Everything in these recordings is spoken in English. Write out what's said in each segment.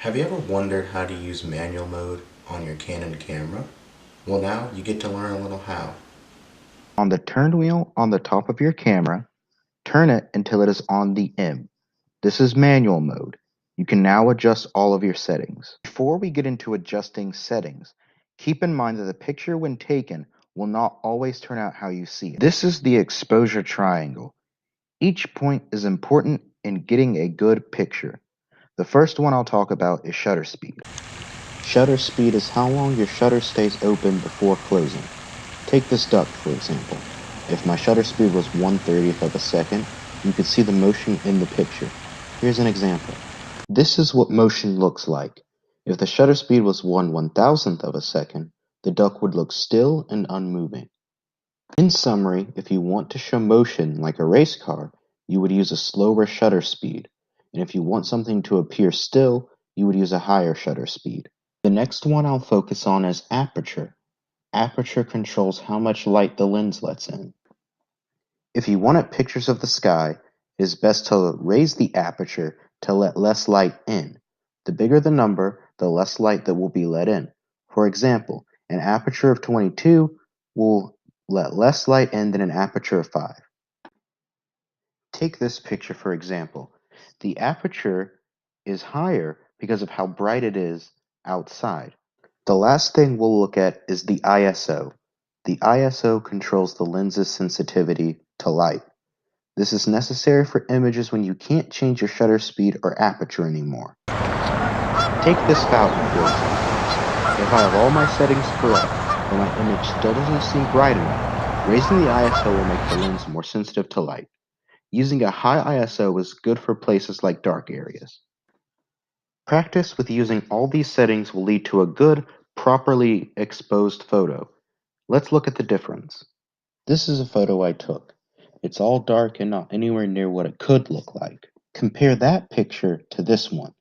Have you ever wondered how to use manual mode on your Canon camera? Well, now you get to learn a little how. On the turn wheel on the top of your camera, turn it until it is on the M. This is manual mode. You can now adjust all of your settings. Before we get into adjusting settings, keep in mind that the picture when taken will not always turn out how you see it. This is the exposure triangle. Each point is important in getting a good picture. The first one I'll talk about is shutter speed. Shutter speed is how long your shutter stays open before closing. Take this duck, for example. If my shutter speed was 1/30th of a second, you could see the motion in the picture. Here's an example. This is what motion looks like. If the shutter speed was 1/1000th of a second, the duck would look still and unmoving. In summary, if you want to show motion like a race car, you would use a slower shutter speed. And if you want something to appear still, you would use a higher shutter speed. The next one I'll focus on is aperture. Aperture controls how much light the lens lets in. If you wanted pictures of the sky, it is best to raise the aperture to let less light in. The bigger the number, the less light that will be let in. For example, an aperture of 22 will let less light in than an aperture of 5. Take this picture for example. The aperture is higher because of how bright it is outside. The last thing we'll look at is the ISO. The ISO controls the lens's sensitivity to light. This is necessary for images when you can't change your shutter speed or aperture anymore. Take this fountain for example. If I have all my settings correct, but my image still doesn't seem bright enough, raising the ISO will make the lens more sensitive to light. Using a high ISO is good for places like dark areas. Practice with using all these settings will lead to a good, properly exposed photo. Let's look at the difference. This is a photo I took. It's all dark and not anywhere near what it could look like. Compare that picture to this one.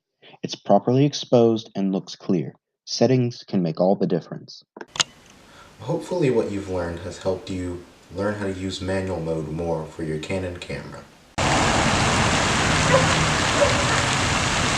It's properly exposed and looks clear. Settings can make all the difference. Hopefully what you've learned has helped you learn how to use manual mode more for your Canon camera.